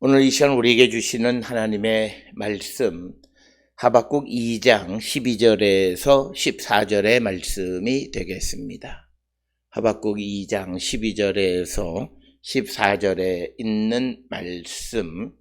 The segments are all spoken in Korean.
오늘 이 시간 우리에게 주시는 하나님의 말씀, 하박국 2장 12절에서 14절의 말씀이 되겠습니다. 하박국 2장 12절에서 14절에 있는 말씀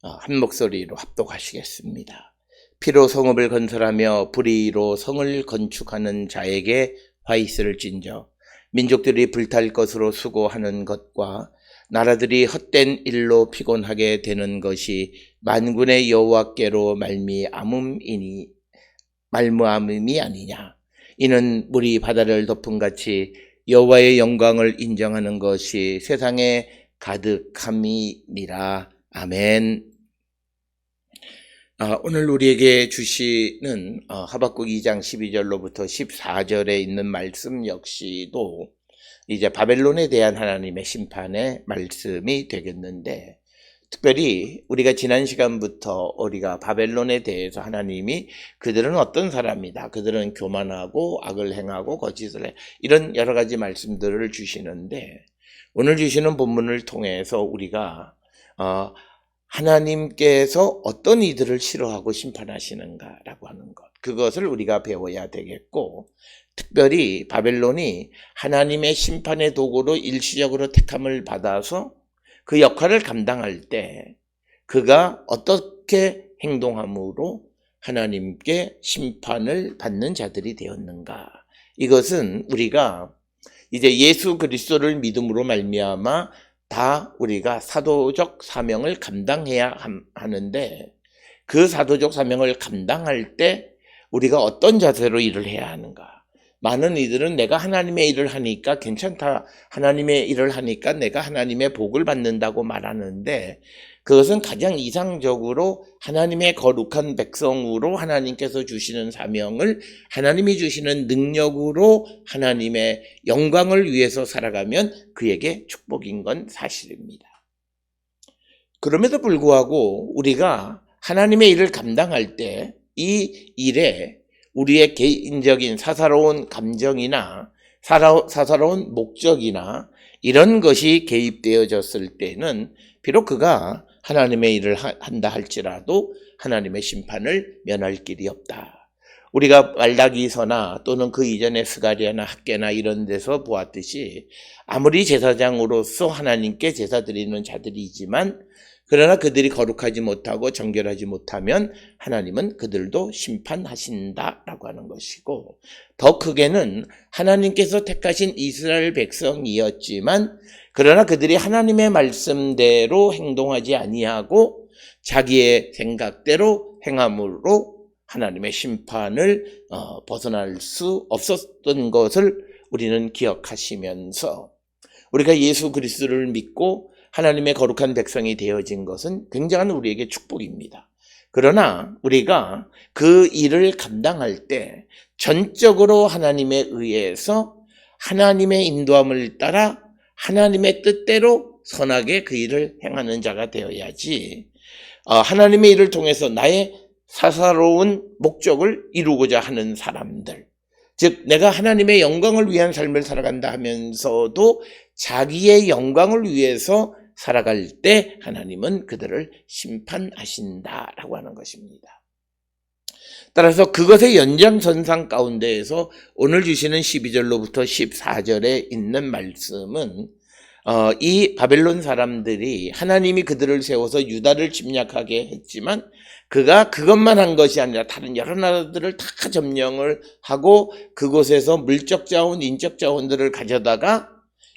한 목소리로 합독하시겠습니다. 피로 성읍을 건설하며 불의로 성을 건축하는 자에게 화 있을진저, 민족들이 불탈 것으로 수고하는 것과 나라들이 헛된 일로 피곤하게 되는 것이 만군의 여호와께로 말미암음이 아니냐. 이는 물이 바다를 덮음같이 여호와의 영광을 인정하는 것이 세상에 가득함이니라. 아멘. 오늘 우리에게 주시는 하박국 2장 12절로부터 14절에 있는 말씀 역시도 이제 바벨론에 대한 하나님의 심판의 말씀이 되겠는데, 특별히 우리가 지난 시간부터 우리가 바벨론에 대해서 하나님이 그들은 어떤 사람이다, 그들은 교만하고 악을 행하고 거짓을 해, 이런 여러 가지 말씀들을 주시는데, 오늘 주시는 본문을 통해서 우리가 하나님께서 어떤 이들을 싫어하고 심판하시는가라고 하는 것, 그것을 우리가 배워야 되겠고, 특별히 바벨론이 하나님의 심판의 도구로 일시적으로 택함을 받아서 그 역할을 감당할 때 그가 어떻게 행동함으로 하나님께 심판을 받는 자들이 되었는가. 이것은 우리가 이제 예수 그리스도를 믿음으로 말미암아 다 우리가 사도적 사명을 감당해야 하는데, 그 사도적 사명을 감당할 때 우리가 어떤 자세로 일을 해야 하는가. 많은 이들은 내가 하나님의 일을 하니까 괜찮다, 하나님의 일을 하니까 내가 하나님의 복을 받는다고 말하는데, 그것은 가장 이상적으로 하나님의 거룩한 백성으로 하나님께서 주시는 사명을 하나님이 주시는 능력으로 하나님의 영광을 위해서 살아가면 그에게 축복인 건 사실입니다. 그럼에도 불구하고 우리가 하나님의 일을 감당할 때 이 일에 우리의 개인적인 사사로운 감정이나 사사로운 목적이나 이런 것이 개입되어졌을 때는 비록 그가 하나님의 일을 한다 할지라도 하나님의 심판을 면할 길이 없다. 우리가 말라기서나 또는 그 이전의 스가랴나 학개나 이런 데서 보았듯이 아무리 제사장으로서 하나님께 제사 드리는 자들이지만, 그러나 그들이 거룩하지 못하고 정결하지 못하면 하나님은 그들도 심판하신다라고 하는 것이고, 더 크게는 하나님께서 택하신 이스라엘 백성이었지만 그러나 그들이 하나님의 말씀대로 행동하지 아니하고 자기의 생각대로 행함으로 하나님의 심판을 벗어날 수 없었던 것을 우리는 기억하시면서, 우리가 예수 그리스도를 믿고 하나님의 거룩한 백성이 되어진 것은 굉장한 우리에게 축복입니다. 그러나 우리가 그 일을 감당할 때 전적으로 하나님에 의해서 하나님의 인도함을 따라 하나님의 뜻대로 선하게 그 일을 행하는 자가 되어야지, 하나님의 일을 통해서 나의 사사로운 목적을 이루고자 하는 사람들, 즉 내가 하나님의 영광을 위한 삶을 살아간다 하면서도 자기의 영광을 위해서 살아갈 때 하나님은 그들을 심판하신다라고 하는 것입니다. 따라서 그것의 연장선상 가운데에서 오늘 주시는 12절로부터 14절에 있는 말씀은 이 바벨론 사람들이 하나님이 그들을 세워서 유다를 침략하게 했지만 그가 그것만 한 것이 아니라 다른 여러 나라들을 다 점령을 하고 그곳에서 물적 자원, 인적 자원들을 가져다가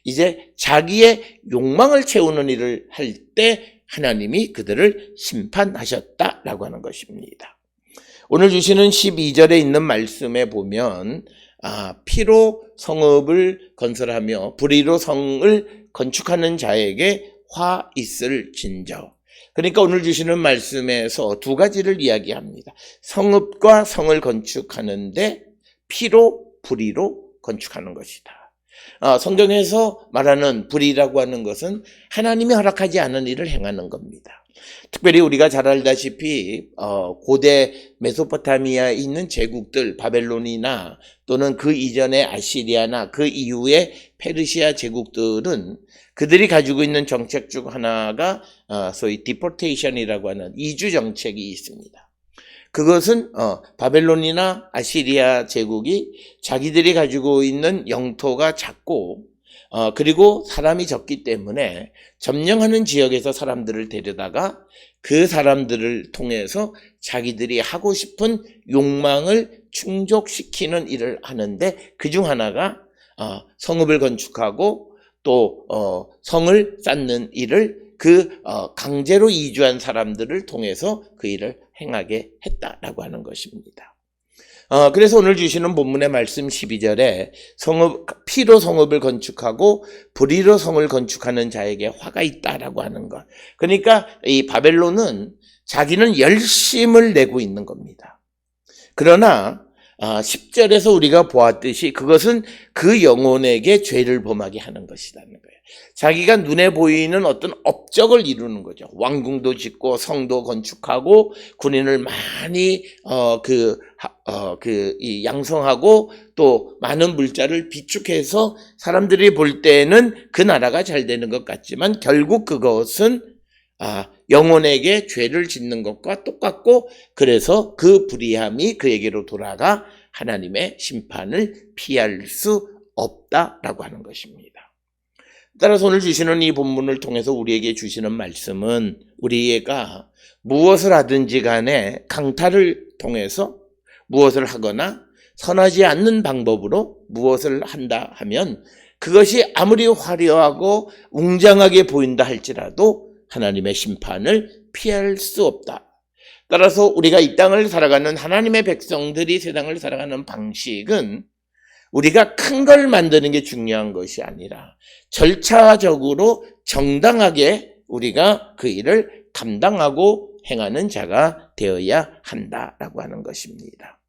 이제 자기의 욕망을 채우는 일을 할 때 하나님이 그들을 심판하셨다라고 하는 것입니다. 오늘 주시는 12절에 있는 말씀에 보면 피로 성읍을 건설하며 불의로 성을 건축하는 자에게 화 있을진저. 그러니까 오늘 주시는 말씀에서 두 가지를 이야기합니다. 성읍과 성을 건축하는데 피로 불의로 건축하는 것이다. 성경에서 말하는 불의라고 하는 것은 하나님이 허락하지 않은 일을 행하는 겁니다. 특별히 우리가 잘 알다시피 고대 메소포타미아에 있는 제국들, 바벨론이나 또는 그 이전의 아시리아나 그 이후의 페르시아 제국들은 그들이 가지고 있는 정책 중 하나가 소위 디포테이션이라고 하는 이주 정책이 있습니다. 그것은 바벨론이나 아시리아 제국이 자기들이 가지고 있는 영토가 작고 그리고 사람이 적기 때문에 점령하는 지역에서 사람들을 데려다가 그 사람들을 통해서 자기들이 하고 싶은 욕망을 충족시키는 일을 하는데, 그중 하나가 성읍을 건축하고 또 성을 쌓는 일을 강제로 이주한 사람들을 통해서 그 일을 행하게 했다라고 하는 것입니다. 그래서 오늘 주시는 본문의 말씀 12절에 피로 성읍을 건축하고 불의로 성을 건축하는 자에게 화가 있다라고 하는 것. 그러니까 이 바벨론은 자기는 열심을 내고 있는 겁니다. 그러나 10절에서 우리가 보았듯이 그것은 그 영혼에게 죄를 범하게 하는 것이라는 거예요. 자기가 눈에 보이는 어떤 업적을 이루는 거죠. 왕궁도 짓고 성도 건축하고 군인을 많이 양성하고 또 많은 물자를 비축해서 사람들이 볼 때는 그 나라가 잘 되는 것 같지만 결국 그것은 영혼에게 죄를 짓는 것과 똑같고, 그래서 그 불의함이 그에게로 돌아가 하나님의 심판을 피할 수 없다라고 하는 것입니다. 따라서 오늘 주시는 이 본문을 통해서 우리에게 주시는 말씀은 우리가 무엇을 하든지 간에 강탈을 통해서 무엇을 하거나 선하지 않는 방법으로 무엇을 한다 하면 그것이 아무리 화려하고 웅장하게 보인다 할지라도 하나님의 심판을 피할 수 없다. 따라서 우리가 이 땅을 살아가는 하나님의 백성들이 세상을 살아가는 방식은 우리가 큰 걸 만드는 게 중요한 것이 아니라 절차적으로 정당하게 우리가 그 일을 감당하고 행하는 자가 되어야 한다라고 하는 것입니다.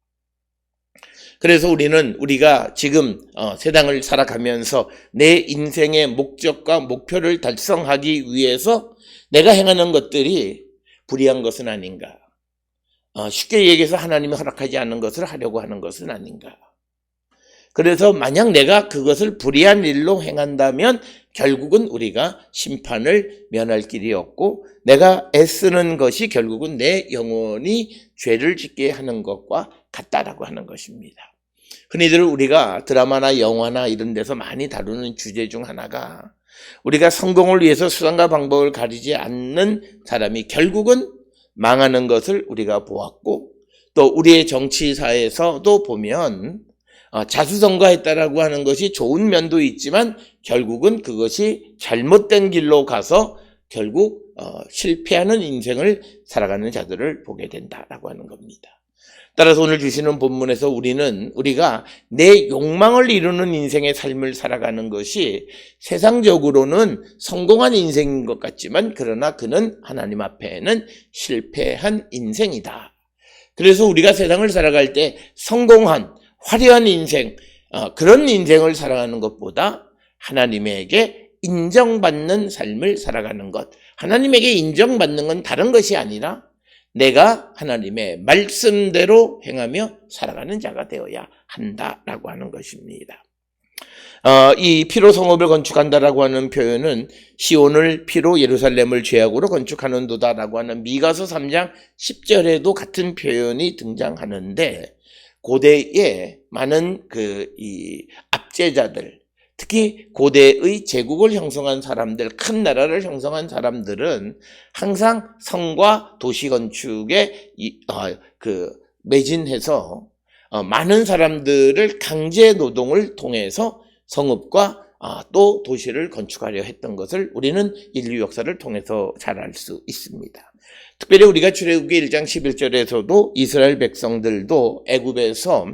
그래서 우리가 지금 세상을 살아가면서 내 인생의 목적과 목표를 달성하기 위해서 내가 행하는 것들이 불의한 것은 아닌가? 쉽게 얘기해서 하나님이 허락하지 않는 것을 하려고 하는 것은 아닌가? 그래서 만약 내가 그것을 불의한 일로 행한다면 결국은 우리가 심판을 면할 길이 없고, 내가 애쓰는 것이 결국은 내 영혼이 죄를 짓게 하는 것과 같다라고 하는 것입니다. 흔히들 우리가 드라마나 영화나 이런 데서 많이 다루는 주제 중 하나가, 우리가 성공을 위해서 수단과 방법을 가리지 않는 사람이 결국은 망하는 것을 우리가 보았고, 또 우리의 정치사에서도 보면 자수성가했다라고 하는 것이 좋은 면도 있지만 결국은 그것이 잘못된 길로 가서 결국 실패하는 인생을 살아가는 자들을 보게 된다라고 하는 겁니다. 따라서 오늘 주시는 본문에서 우리가 내 욕망을 이루는 인생의 삶을 살아가는 것이 세상적으로는 성공한 인생인 것 같지만, 그러나 그는 하나님 앞에는 실패한 인생이다. 그래서 우리가 세상을 살아갈 때 성공한 화려한 인생, 그런 인생을 살아가는 것보다 하나님에게 인정받는 삶을 살아가는 것, 하나님에게 인정받는 건 다른 것이 아니라 내가 하나님의 말씀대로 행하며 살아가는 자가 되어야 한다라고 하는 것입니다. 이 피로 성읍을 건축한다라고 하는 표현은 시온을 피로 예루살렘을 죄악으로 건축하는도다라고 하는 미가서 3장 10절에도 같은 표현이 등장하는데, 고대에 많은 이 압제자들, 특히 고대의 제국을 형성한 사람들, 큰 나라를 형성한 사람들은 항상 성과 도시 건축에 매진해서 많은 사람들을 강제 노동을 통해서 성읍과 또 도시를 건축하려 했던 것을 우리는 인류 역사를 통해서 잘 알 수 있습니다. 특별히 우리가 출애굽기 1장 11절에서도 이스라엘 백성들도 애굽에서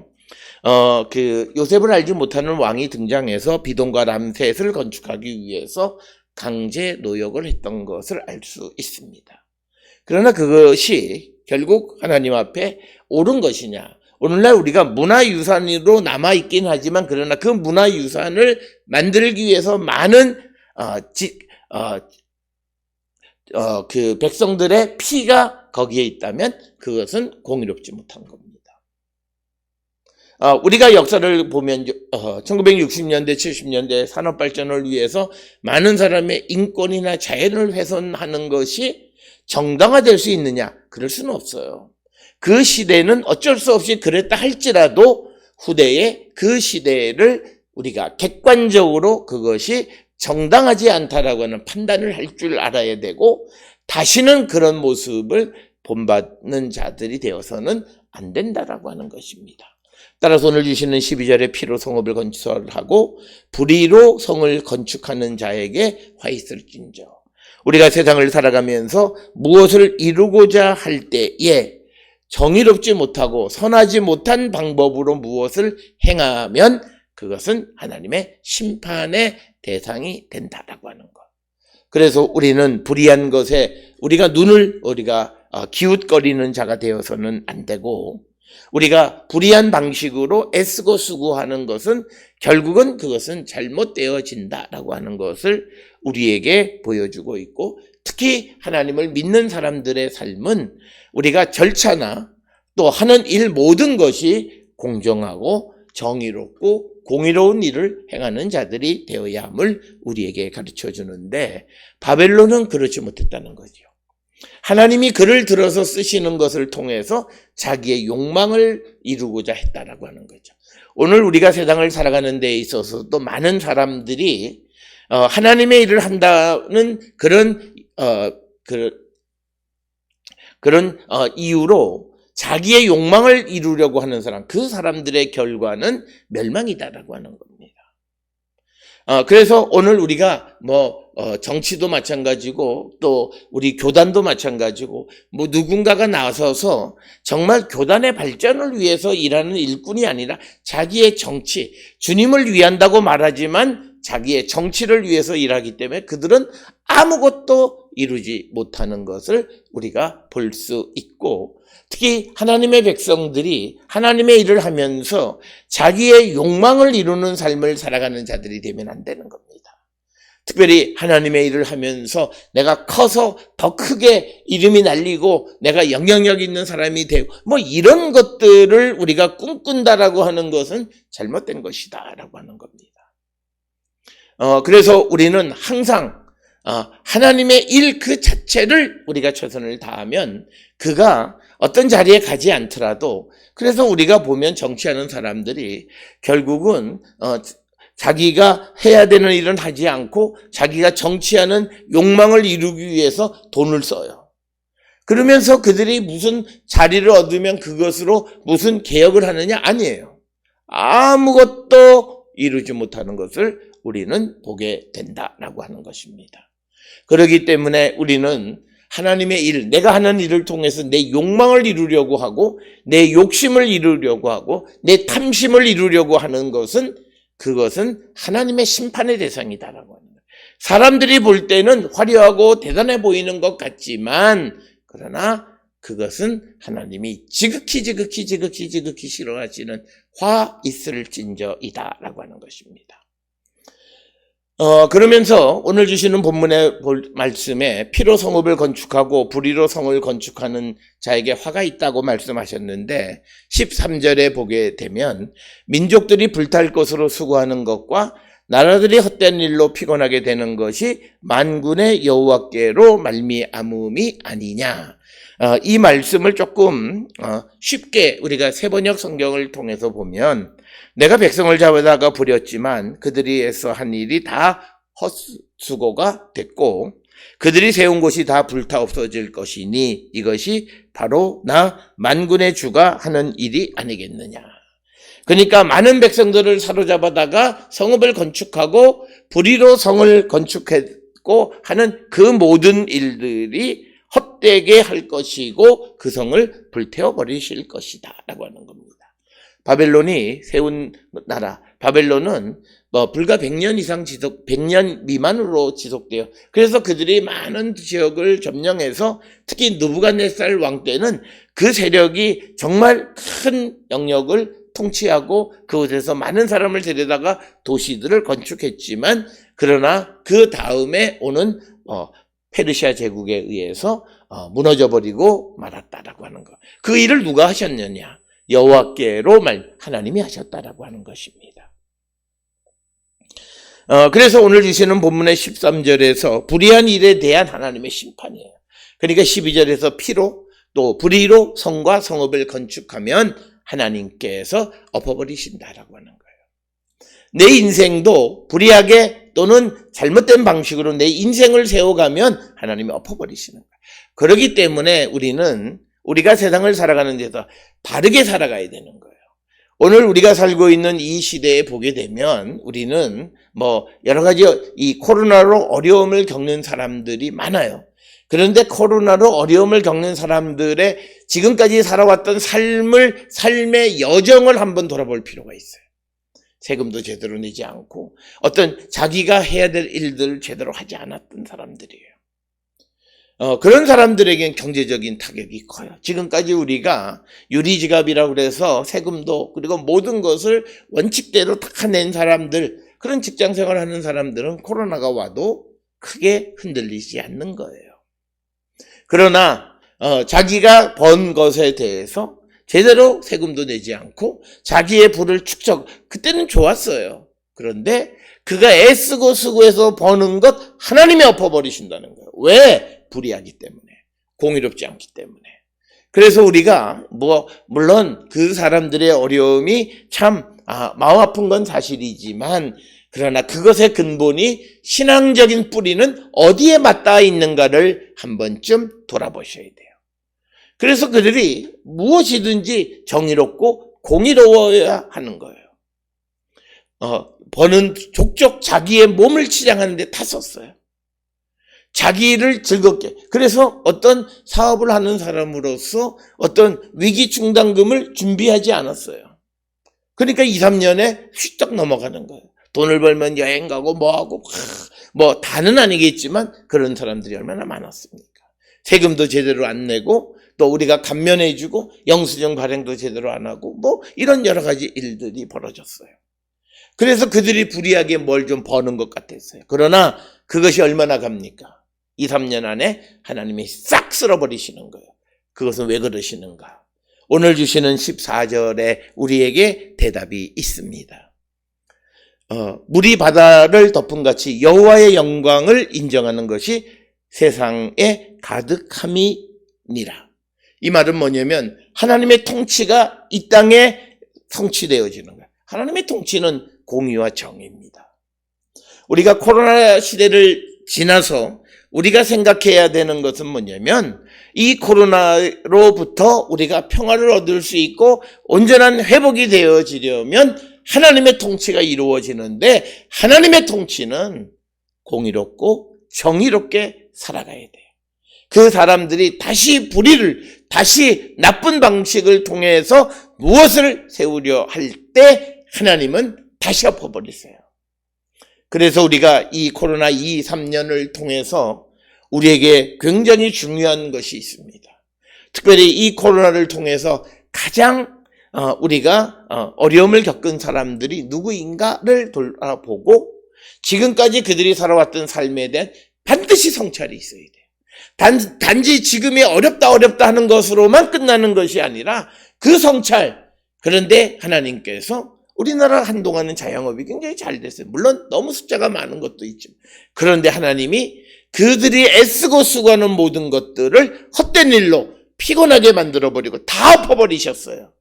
요셉을 알지 못하는 왕이 등장해서 비돔과 람셋을 건축하기 위해서 강제 노역을 했던 것을 알 수 있습니다. 그러나 그것이 결국 하나님 앞에 옳은 것이냐, 오늘날 우리가 문화유산으로 남아있긴 하지만 그러나 그 문화유산을 만들기 위해서 많은 그 백성들의 피가 거기에 있다면 그것은 공의롭지 못한 겁니다. 우리가 역사를 보면 1960년대, 70년대 산업발전을 위해서 많은 사람의 인권이나 자연을 훼손하는 것이 정당화될 수 있느냐? 그럴 수는 없어요. 그 시대는 어쩔 수 없이 그랬다 할지라도 후대에 그 시대를 우리가 객관적으로 그것이 정당하지 않다라고 하는 판단을 할 줄 알아야 되고 다시는 그런 모습을 본받는 자들이 되어서는 안 된다라고 하는 것입니다. 따라서 오늘 주시는 12절에 피로 성읍을 건설하고 불의로 성을 건축하는 자에게 화 있을진저. 우리가 세상을 살아가면서 무엇을 이루고자 할 때에 정의롭지 못하고 선하지 못한 방법으로 무엇을 행하면 그것은 하나님의 심판의 대상이 된다라고 하는 것. 그래서 우리는 불의한 것에 우리가 기웃거리는 자가 되어서는 안 되고 우리가 불의한 방식으로 애쓰고 수고하는 것은 결국은 그것은 잘못되어진다라고 하는 것을 우리에게 보여주고 있고 특히 하나님을 믿는 사람들의 삶은 우리가 절차나 또 하는 일 모든 것이 공정하고 정의롭고 공의로운 일을 행하는 자들이 되어야 함을 우리에게 가르쳐 주는데 바벨론은 그렇지 못했다는 거죠. 하나님이 그를 들어서 쓰시는 것을 통해서 자기의 욕망을 이루고자 했다라고 하는 거죠. 오늘 우리가 세상을 살아가는 데 있어서도 많은 사람들이 하나님의 일을 한다는 그런 이유로 자기의 욕망을 이루려고 하는 사람, 그 사람들의 결과는 멸망이다라고 하는 겁니다. 그래서 오늘 우리가 정치도 마찬가지고 또 우리 교단도 마찬가지고 누군가가 나서서 정말 교단의 발전을 위해서 일하는 일꾼이 아니라 자기의 정치, 주님을 위한다고 말하지만 자기의 정치를 위해서 일하기 때문에 그들은 아무것도 이루지 못하는 것을 우리가 볼 수 있고 특히 하나님의 백성들이 하나님의 일을 하면서 자기의 욕망을 이루는 삶을 살아가는 자들이 되면 안 되는 겁니다. 특별히 하나님의 일을 하면서 내가 커서 더 크게 이름이 날리고 내가 영향력 있는 사람이 되고 이런 것들을 우리가 꿈꾼다라고 하는 것은 잘못된 것이다라고 하는 겁니다. 그래서 우리는 항상 하나님의 일 그 자체를 우리가 최선을 다하면 그가 어떤 자리에 가지 않더라도 그래서 우리가 보면 정치하는 사람들이 결국은 자기가 해야 되는 일은 하지 않고 자기가 정치하는 욕망을 이루기 위해서 돈을 써요. 그러면서 그들이 무슨 자리를 얻으면 그것으로 무슨 개혁을 하느냐? 아니에요. 아무것도 이루지 못하는 것을 우리는 보게 된다라고 하는 것입니다. 그렇기 때문에 우리는 하나님의 일, 내가 하는 일을 통해서 내 욕망을 이루려고 하고 내 욕심을 이루려고 하고 내 탐심을 이루려고 하는 것은 그것은 하나님의 심판의 대상이다라고 하는 거예요. 사람들이 볼 때는 화려하고 대단해 보이는 것 같지만 그러나 그것은 하나님이 지극히 싫어하시는 화 있을진저이다라고 하는 것입니다. 그러면서 오늘 주시는 본문의 말씀에 피로 성읍을 건축하고 불의로 성을 건축하는 자에게 화가 있다고 말씀하셨는데 13절에 보게 되면 민족들이 불탈 것으로 수고하는 것과 나라들이 헛된 일로 피곤하게 되는 것이 만군의 여호와께로 말미암음이 아니냐. 이 말씀을 조금 쉽게 우리가 세번역 성경을 통해서 보면 내가 백성을 잡아다가 부렸지만 그들이 애써 한 일이 다 헛수고가 됐고 그들이 세운 곳이 다 불타 없어질 것이니 이것이 바로 나 만군의 주가 하는 일이 아니겠느냐. 그러니까 많은 백성들을 사로잡아다가 성읍을 건축하고 불의로 성을 건축했고 하는 그 모든 일들이 헛되게 할 것이고 그 성을 불태워 버리실 것이다 라고 하는 겁니다. 바벨론이 세운 나라. 바벨론은 불과 100년 이상 100년 미만으로 지속돼요. 그래서 그들이 많은 지역을 점령해서 특히 느부갓네살 왕 때는 그 세력이 정말 큰 영역을 통치하고 그곳에서 많은 사람을 데려다가 도시들을 건축했지만, 그러나 그 다음에 오는 페르시아 제국에 의해서 무너져버리고 말았다라고 하는 것. 그 일을 누가 하셨느냐? 여호와께로 하나님이 하셨다라고 하는 것입니다. 그래서 오늘 주시는 본문의 13절에서 불의한 일에 대한 하나님의 심판이에요. 그러니까 12절에서 피로 또 불의로 성과 성읍을 건축하면 하나님께서 엎어버리신다라고 하는 거예요. 내 인생도 불의하게 또는 잘못된 방식으로 내 인생을 세워가면 하나님이 엎어버리시는 거예요. 그렇기 때문에 우리가 세상을 살아가는 데서 바르게 살아가야 되는 거예요. 오늘 우리가 살고 있는 이 시대에 보게 되면 우리는 여러 가지 이 코로나로 어려움을 겪는 사람들이 많아요. 그런데 코로나로 어려움을 겪는 사람들의 지금까지 살아왔던 삶의 여정을 한번 돌아볼 필요가 있어요. 세금도 제대로 내지 않고 어떤 자기가 해야 될 일들을 제대로 하지 않았던 사람들이에요. 그런 사람들에겐 경제적인 타격이 커요. 지금까지 우리가 유리지갑이라고 그래서 세금도 그리고 모든 것을 원칙대로 다 낸 사람들, 그런 직장 생활하는 사람들은 코로나가 와도 크게 흔들리지 않는 거예요. 그러나 자기가 번 것에 대해서 제대로 세금도 내지 않고 자기의 부를 그때는 좋았어요. 그런데 그가 애쓰고 수고해서 버는 것 하나님이 엎어버리신다는 거예요. 왜? 불의하기 때문에, 공의롭지 않기 때문에. 그래서 우리가 물론 그 사람들의 어려움이 참 마음 아픈 건 사실이지만, 그러나 그것의 근본이 신앙적인 뿌리는 어디에 맞닿아 있는가를 한 번쯤 돌아보셔야 돼요. 그래서 그들이 무엇이든지 정의롭고 공의로워야 하는 거예요. 버는 족족 자기의 몸을 치장하는 데 다 썼어요. 자기를 즐겁게. 그래서 어떤 사업을 하는 사람으로서 어떤 위기 충당금을 준비하지 않았어요. 그러니까 2, 3년에 휘쩍 넘어가는 거예요. 돈을 벌면 여행 가고 뭐하고 다는 아니겠지만 그런 사람들이 얼마나 많았습니까? 세금도 제대로 안 내고 또 우리가 감면해주고 영수증 발행도 제대로 안 하고 이런 여러 가지 일들이 벌어졌어요. 그래서 그들이 불의하게 뭘 좀 버는 것 같았어요. 그러나 그것이 얼마나 갑니까? 2, 3년 안에 하나님이 싹 쓸어버리시는 거예요. 그것은 왜 그러시는가? 오늘 주시는 14절에 우리에게 대답이 있습니다. 물이 바다를 덮은 같이 여호와의 영광을 인정하는 것이 세상에 가득함이니라. 이 말은 뭐냐면 하나님의 통치가 이 땅에 성취되어지는 거예요. 하나님의 통치는 공의와 정의입니다. 우리가 코로나 시대를 지나서 우리가 생각해야 되는 것은 뭐냐면 이 코로나로부터 우리가 평화를 얻을 수 있고 온전한 회복이 되어지려면 하나님의 통치가 이루어지는데, 하나님의 통치는 공의롭고 정의롭게 살아가야 돼요. 그 사람들이 다시 다시 나쁜 방식을 통해서 무엇을 세우려 할 때 하나님은 다시 엎어버리세요. 그래서 우리가 이 코로나 2, 3년을 통해서 우리에게 굉장히 중요한 것이 있습니다. 특별히 이 코로나를 통해서 가장 우리가 어려움을 겪은 사람들이 누구인가를 돌아보고 지금까지 그들이 살아왔던 삶에 대한 반드시 성찰이 있어야 돼요. 단지 지금이 어렵다 하는 것으로만 끝나는 것이 아니라 그 성찰. 그런데 하나님께서 우리나라 한동안은 자영업이 굉장히 잘 됐어요. 물론 너무 숫자가 많은 것도 있지만, 그런데 하나님이 그들이 애쓰고 수고하는 모든 것들을 헛된 일로 피곤하게 만들어버리고 다 엎어버리셨어요.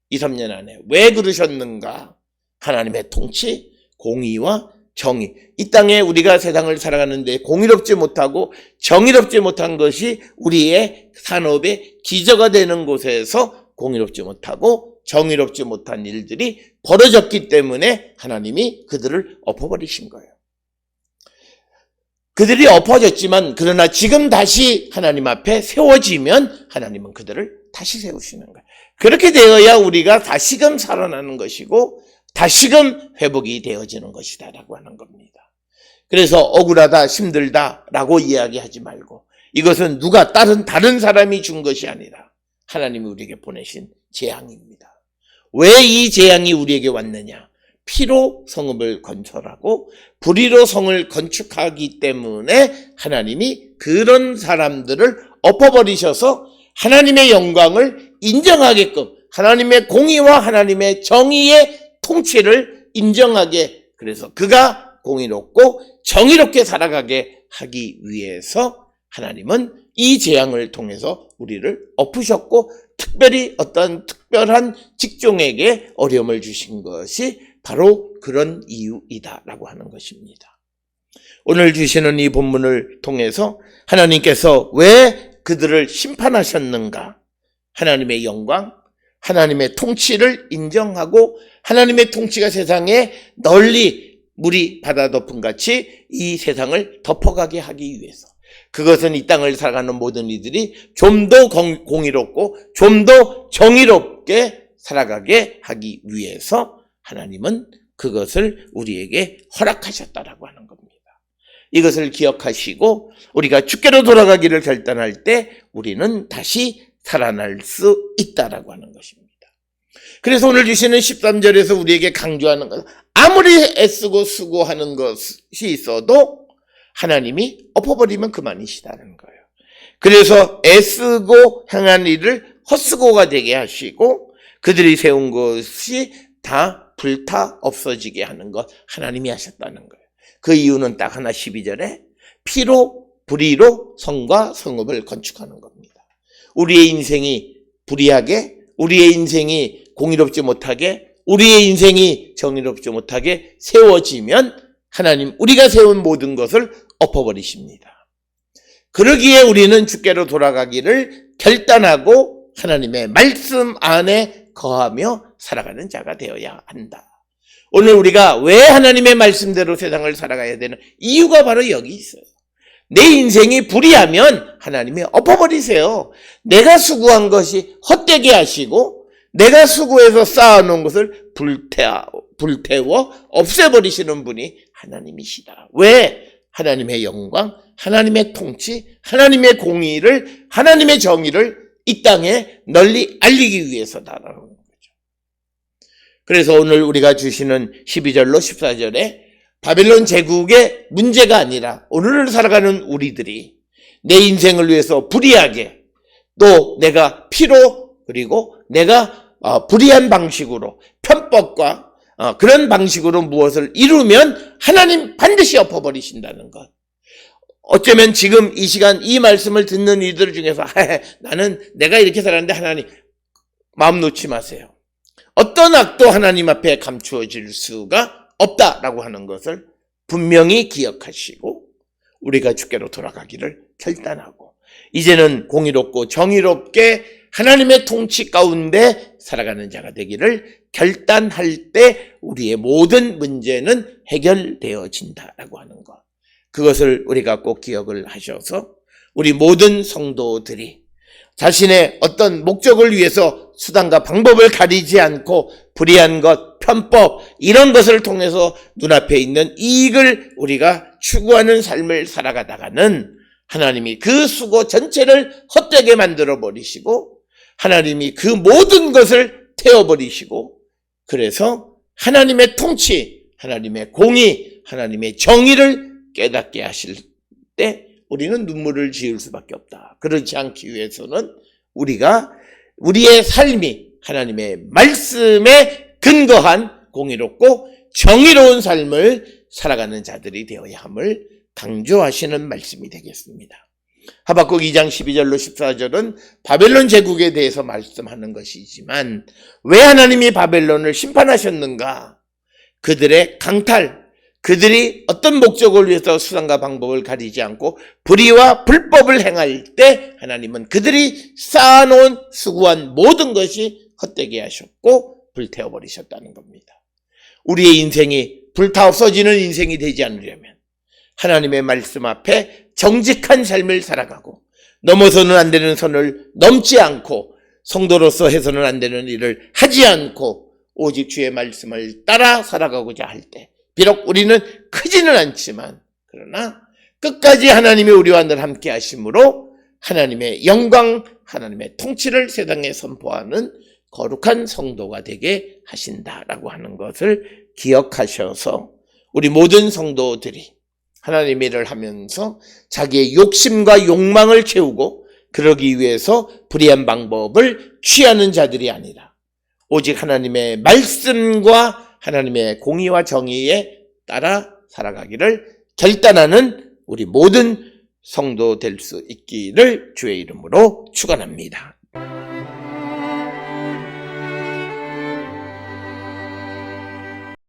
2, 3년 안에. 왜 그러셨는가? 하나님의 통치, 공의와 정의. 이 땅에 우리가 세상을 살아가는데 공의롭지 못하고 정의롭지 못한 것이 우리의 산업의 기저가 되는 곳에서 공의롭지 못하고 정의롭지 못한 일들이 벌어졌기 때문에 하나님이 그들을 엎어버리신 거예요. 그들이 엎어졌지만 그러나 지금 다시 하나님 앞에 세워지면 하나님은 그들을 다시 세우시는 거예요. 그렇게 되어야 우리가 다시금 살아나는 것이고 다시금 회복이 되어지는 것이다라고 하는 겁니다. 그래서 억울하다, 힘들다라고 이야기하지 말고 이것은 누가 다른 사람이 준 것이 아니라 하나님이 우리에게 보내신 재앙입니다. 왜 이 재앙이 우리에게 왔느냐? 피로 성읍을 건설하고 불의로 성을 건축하기 때문에 하나님이 그런 사람들을 엎어버리셔서 하나님의 영광을 인정하게끔 하나님의 공의와 하나님의 정의의 통치를 인정하게, 그래서 그가 공의롭고 정의롭게 살아가게 하기 위해서 하나님은 이 재앙을 통해서 우리를 엎으셨고 특별히 어떤 특별한 직종에게 어려움을 주신 것이 바로 그런 이유이다라고 하는 것입니다. 오늘 주시는 이 본문을 통해서 하나님께서 왜 그들을 심판하셨는가? 하나님의 영광, 하나님의 통치를 인정하고 하나님의 통치가 세상에 널리 물이 바다 덮음 같이 이 세상을 덮어가게 하기 위해서, 그것은 이 땅을 살아가는 모든 이들이 좀 더 공의롭고 좀 더 정의롭게 살아가게 하기 위해서 하나님은 그것을 우리에게 허락하셨다라고 하는 겁니다. 이것을 기억하시고 우리가 주께로 돌아가기를 결단할 때 우리는 다시 살아날 수 있다라고 하는 것입니다. 그래서 오늘 주시는 13절에서 우리에게 강조하는 것은 아무리 애쓰고 수고하는 것이 있어도 하나님이 엎어버리면 그만이시다는 거예요. 그래서 애쓰고 행한 일을 헛수고가 되게 하시고 그들이 세운 것이 다 불타 없어지게 하는 것 하나님이 하셨다는 거예요. 그 이유는 딱 하나, 12절에 피로 불의로 성과 성읍을 건축하는 겁니다. 우리의 인생이 불의하게, 우리의 인생이 공의롭지 못하게, 우리의 인생이 정의롭지 못하게 세워지면 하나님 우리가 세운 모든 것을 엎어버리십니다. 그러기에 우리는 주께로 돌아가기를 결단하고 하나님의 말씀 안에 거하며 살아가는 자가 되어야 한다. 오늘 우리가 왜 하나님의 말씀대로 세상을 살아가야 되는 이유가 바로 여기 있어요. 내 인생이 불의하면 하나님이 엎어버리세요. 내가 수고한 것이 헛되게 하시고 내가 수고해서 쌓아놓은 것을 불태워 없애버리시는 분이 하나님이시다. 왜? 하나님의 영광, 하나님의 통치, 하나님의 공의를, 하나님의 정의를 이 땅에 널리 알리기 위해서다라는 거죠. 그래서 오늘 우리가 주시는 12절로 14절에 바벨론 제국의 문제가 아니라 오늘을 살아가는 우리들이 내 인생을 위해서 불의하게, 또 내가 피로, 그리고 내가 불의한 방식으로 편법과 그런 방식으로 무엇을 이루면 하나님 반드시 엎어버리신다는 것. 어쩌면 지금 이 시간 이 말씀을 듣는 이들 중에서 나는 내가 이렇게 살았는데 하나님, 마음 놓지 마세요. 어떤 악도 하나님 앞에 감추어질 수가 없다라고 하는 것을 분명히 기억하시고 우리가 주께로 돌아가기를 결단하고 이제는 공의롭고 정의롭게 하나님의 통치 가운데 살아가는 자가 되기를 결단할 때 우리의 모든 문제는 해결되어진다라고 하는 것. 그것을 우리가 꼭 기억을 하셔서 우리 모든 성도들이 자신의 어떤 목적을 위해서 수단과 방법을 가리지 않고 불의한 것, 편법 이런 것을 통해서 눈앞에 있는 이익을 우리가 추구하는 삶을 살아가다가는 하나님이 그 수고 전체를 헛되게 만들어 버리시고 하나님이 그 모든 것을 태워버리시고 그래서 하나님의 통치, 하나님의 공의, 하나님의 정의를 깨닫게 하실 때 우리는 눈물을 지을 수밖에 없다. 그렇지 않기 위해서는 우리가 우리의 삶이 하나님의 말씀에 근거한 공의롭고 정의로운 삶을 살아가는 자들이 되어야 함을 강조하시는 말씀이 되겠습니다. 하박국 2장 12절로 14절은 바벨론 제국에 대해서 말씀하는 것이지만 왜 하나님이 바벨론을 심판하셨는가? 그들의 강탈, 그들이 어떤 목적을 위해서 수단과 방법을 가리지 않고 불의와 불법을 행할 때 하나님은 그들이 쌓아놓은 수고한 모든 것이 헛되게 하셨고 불태워버리셨다는 겁니다. 우리의 인생이 불타 없어지는 인생이 되지 않으려면 하나님의 말씀 앞에 정직한 삶을 살아가고 넘어서는 안 되는 선을 넘지 않고 성도로서 해서는 안 되는 일을 하지 않고 오직 주의 말씀을 따라 살아가고자 할 때, 비록 우리는 크지는 않지만 그러나 끝까지 하나님이 우리와 늘 함께 하심으로 하나님의 영광, 하나님의 통치를 세상에 선포하는 거룩한 성도가 되게 하신다라고 하는 것을 기억하셔서 우리 모든 성도들이 하나님의 일을 하면서 자기의 욕심과 욕망을 채우고 그러기 위해서 불의한 방법을 취하는 자들이 아니라 오직 하나님의 말씀과 하나님의 공의와 정의에 따라 살아가기를 결단하는 우리 모든 성도 될 수 있기를 주의 이름으로 축원합니다.